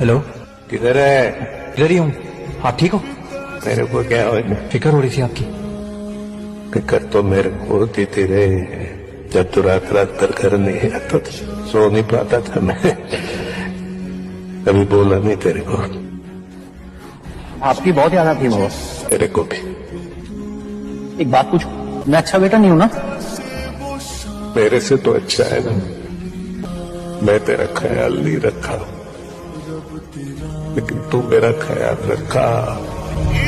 Hello, किधर है? इधर ही हूँ। आप ठीक हो? मेरे को क्या हो? फिक्र हो रही थी आपकी। फिक्र तो मेरे को होती थी रे। जब तू रात रात भर घर नहीं आता तो सो नहीं पाता था मैं। कभी बोला नहीं तेरे को? आपकी बहुत याद आती है बाबा। तेरे को भी। एक बात पूछूं, मैं अच्छा बेटा नहीं हूं ना? मेरे से तो अच्छा है ना। मैं तेरा ख्याल नहीं रखा, लेकिन तू मेरा ख्याल रखा।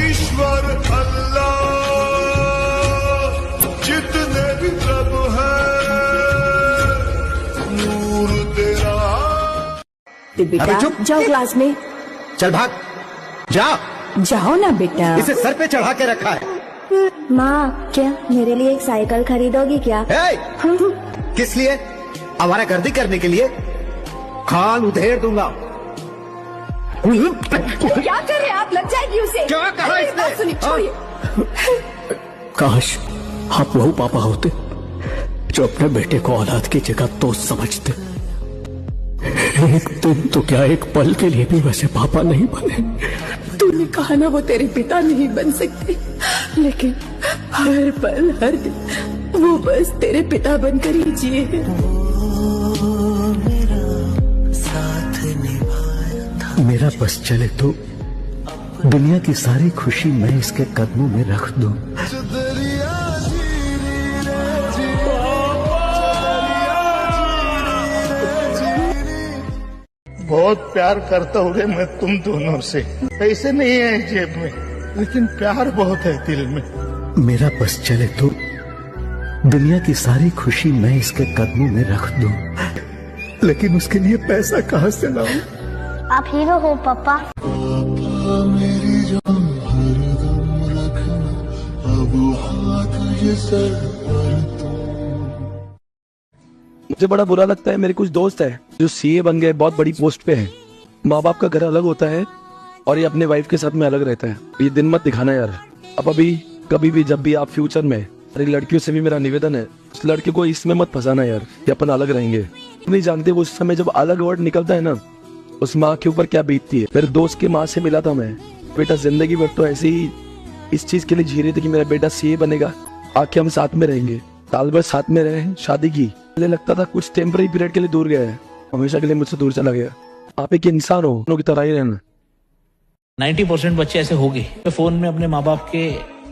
ईश्वर अल्लाह जितने भी प्रभ है, नूर तेरा। बेटा जाओ क्लास में। चल भाग, जा। जाओ ना बेटा। इसे सर पे चढ़ा के रखा है। माँ, क्या मेरे लिए एक साइकिल खरीदोगी क्या? किस लिए? हमारा गर्दी करने के लिए? खान उधेड़ दूंगा। क्या कर रहे हैं आप? लग जाएगी उसे। क्या कहा इसने? सुनिए, छोड़िए। काश आप वही पापा होते जो अपने बेटे को औलाद की जगह दोस्त समझते। एक दिन तो क्या, एक पल के लिए भी वैसे पापा नहीं बने। तूने कहा ना वो तेरे पिता नहीं बन सकते, लेकिन हर पल हर दिन वो बस तेरे पिता बनकर ही जिए हैं। मेरा बस चले तो दुनिया की सारी खुशी मैं इसके कदमों में रख दूं। बहुत प्यार करता हूँ रे मैं तुम दोनों से। पैसे नहीं है जेब में, लेकिन प्यार बहुत है दिल में। मेरा बस चले तो दुनिया की सारी खुशी मैं इसके कदमों में रख दूं, लेकिन उसके लिए पैसा कहाँ से लाऊं? आप हीरो हो पापा। मेरी जान हरदम रखना, अब हाथ ये सर पर तुम। मुझे बड़ा बुरा लगता है, मेरे कुछ दोस्त है जो सीए बन गए, बहुत बड़ी पोस्ट पे हैं। माँ बाप का घर अलग होता है और ये अपने वाइफ के साथ में अलग रहता है। ये दिन मत दिखाना यार। अब अभी कभी भी जब भी आप फ्यूचर में, अरे लड़कियों से भी मेरा निवेदन है, उस लड़के को इसमें मत फंसाना यार कि अपन अलग रहेंगे। नहीं जानते वो उस समय जब अलग वर्ड निकलता है ना, उस माँ के ऊपर क्या बीतती है। मेरे दोस्त की माँ से मिला था मैं। बेटा जिंदगी भर तो ऐसे ही इस चीज के लिए जी रहे थे कि मेरा बेटा सीए बनेगा, आके हम साथ में रहेंगे। साल भर साथ में रहे, शादी की। मुझे लगता था कुछ टेम्पररी पीरियड के लिए दूर गया है, हमेशा के लिए मुझसे दूर चला गया। आप एक इंसान हो, उन्हों की तरह ही रहना। 90% बच्चे ऐसे हो गए, फोन में अपने माँ बाप के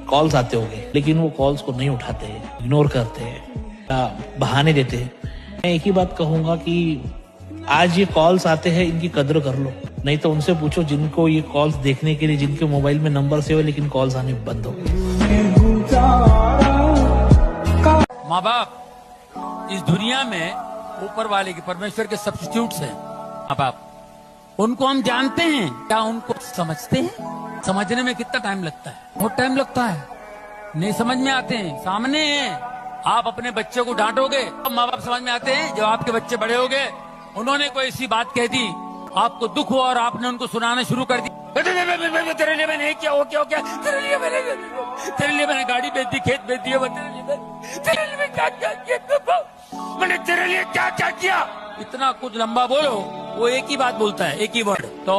कॉल्स आते होंगे, लेकिन वो कॉल्स को नहीं उठाते, इग्नोर करते हैं, बहाने देते हैं। मैं एक ही बात कहूंगा कि आज ये कॉल्स आते हैं, इनकी कदर कर लो। नहीं तो उनसे पूछो जिनको ये कॉल्स देखने के लिए, जिनके मोबाइल में नंबर सेव है लेकिन कॉल्स आने बंद हो गए। माँ बाप इस दुनिया में ऊपर वाले के, परमेश्वर के सब्स्टिट्यूट्स हैं। माँ बाप उनको हम जानते हैं क्या? उनको समझते हैं? समझने में कितना टाइम लगता है? बहुत टाइम लगता है, नहीं समझ में आते हैं। सामने हैं, आप अपने बच्चे को डांटोगे, अब माँ बाप समझ में आते हैं। जब आपके बच्चे बड़े हो गए, उन्होंने कोई ऐसी बात कह दी, आपको दुख हुआ और आपने उनको सुनाना शुरू कर दी। तेरे लिए मैंने क्या हो, क्या तेरे लिए मैंने गाड़ी बेच दी, खेत बेच दिया, तेरे लिए क्या किया, मैंने तेरे लिए क्या क्या किया। इतना कुछ लंबा बोलो, वो एक ही बात बोलता है, एक ही वर्ड। तो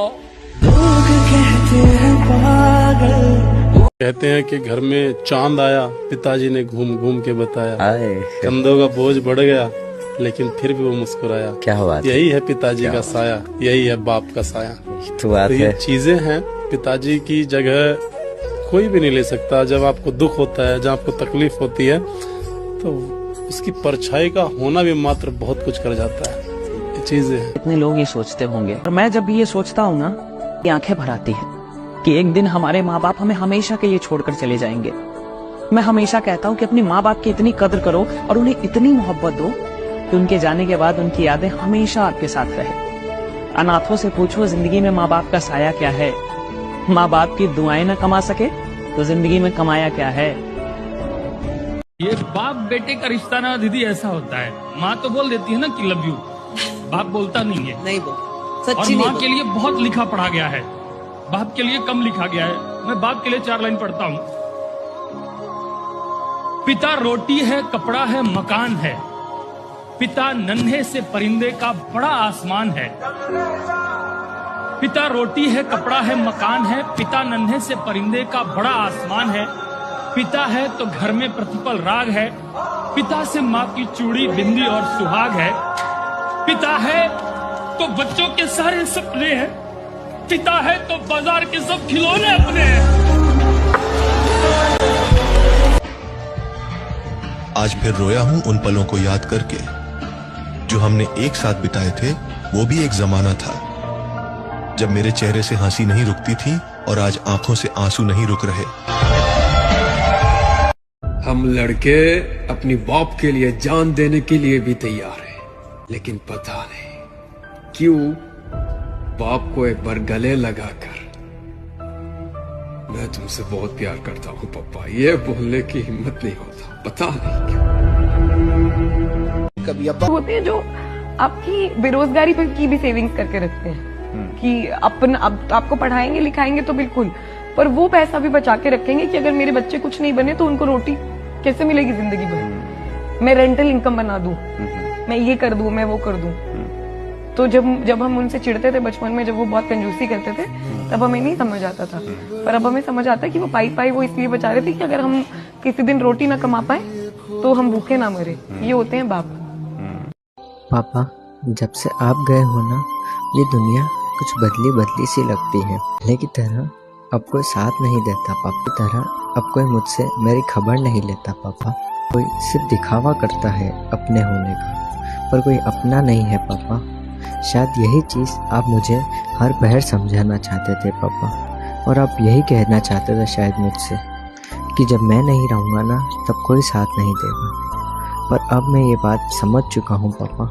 कहते हैं कि घर में चांद आया, पिताजी ने घूम घूम के बताया, कंधों का बोझ बढ़ गया लेकिन फिर भी वो मुस्कुराया। क्या हुआ? यही है पिताजी का साया, यही है बाप का साया। तो ये चीजें हैं, पिताजी की जगह कोई भी नहीं ले सकता। जब आपको दुख होता है, जब आपको तकलीफ होती है, तो उसकी परछाई का होना भी मात्र बहुत कुछ कर जाता है। ये चीजें हैं। इतने लोग ये सोचते होंगे, और मैं जब भी ये सोचता हूँ ना, ये आंखें भर आती है कि एक दिन हमारे माँ बाप हमें हमेशा के लिए छोड़कर चले जाएंगे। मैं हमेशा कहता हूँ कि अपनी माँ बाप की इतनी कदर करो और उन्हें इतनी मोहब्बत दो कि उनके जाने के बाद उनकी यादें हमेशा आपके साथ रहे। अनाथों से पूछो जिंदगी में माँ बाप का साया क्या है। माँ बाप की दुआएं न कमा सके तो जिंदगी में कमाया क्या है। ये बाप बेटे का रिश्ता ना दीदी ऐसा होता है, माँ तो बोल देती है ना कि लव यू, बाप बोलता नहीं है। नहीं बोल, और माँ के लिए बहुत लिखा पढ़ा गया है, बाप के लिए कम लिखा गया है। मैं बाप के लिए 4 लाइन पढ़ता हूँ। पिता रोटी है, कपड़ा है, मकान है, पिता नन्हे से परिंदे का बड़ा आसमान है, पिता रोटी है, कपड़ा है, मकान है। पिता नन्हे से परिंदे का बड़ा आसमान है। पिता है तो घर में प्रतिपल राग है। पिता से माँ की चूड़ी, बिंदी और सुहाग है। पिता है तो बच्चों के सारे सपने हैं। पिता है तो बाजार के सब खिलौने अपने हैं। आज फिर रोया हूं उन पलों को याद करके जो हमने एक साथ बिताए थे। वो भी एक जमाना था जब मेरे चेहरे से हंसी नहीं रुकती थी और आज आंखों से आंसू नहीं रुक रहे। हम लड़के अपनी बाप के लिए जान देने के लिए भी तैयार हैं, लेकिन पता नहीं क्यों बाप को एक बार गले लगाकर मैं तुमसे बहुत प्यार करता हूँ पापा, ये बोलने की हिम्मत नहीं होता। पता नहीं क्यों। कभी होते हैं जो आपकी बेरोजगारी पर की भी सेविंग्स करके रखते हैं कि आपको पढ़ाएंगे लिखाएंगे तो बिल्कुल, पर वो पैसा भी बचा के रखेंगे कि अगर मेरे बच्चे कुछ नहीं बने तो उनको रोटी कैसे मिलेगी जिंदगी भर। मैं रेंटल इनकम बना दूं, मैं ये कर दूं, मैं वो कर दूं। तो जब हम उनसे चिढ़ते थे बचपन में, जब वो बहुत कंजूसी करते थे, तब हमें नहीं समझ आता था, पर अब हमें समझ आता है कि वो पाई वो इसलिए बचा रहे थे कि अगर हम किसी दिन रोटी ना कमा पाए तो हम भूखे ना मरे। ये होते हैं बाप। पापा, जब से आप गए हो ना, ये दुनिया कुछ बदली सी लगती है। पहले की तरह अब कोई साथ नहीं देता पापा, की तरह अब कोई मुझसे मेरी खबर नहीं लेता पापा। कोई सिर्फ दिखावा करता है अपने होने का, पर कोई अपना नहीं है पापा। शायद यही चीज़ आप मुझे हर पहर समझाना चाहते थे पापा, और आप यही कहना चाहते थे शायद मुझसे कि जब मैं नहीं रहूँगा ना तब कोई साथ नहीं देगा। पर अब मैं ये बात समझ चुका हूँ पापा,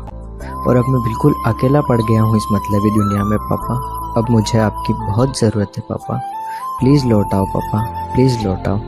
और अब मैं बिल्कुल अकेला पड़ गया हूँ इस मतलबी दुनिया में पापा। अब मुझे आपकी बहुत ज़रूरत है पापा। प्लीज़ लौट आओ पापा, प्लीज़ लौट आओ।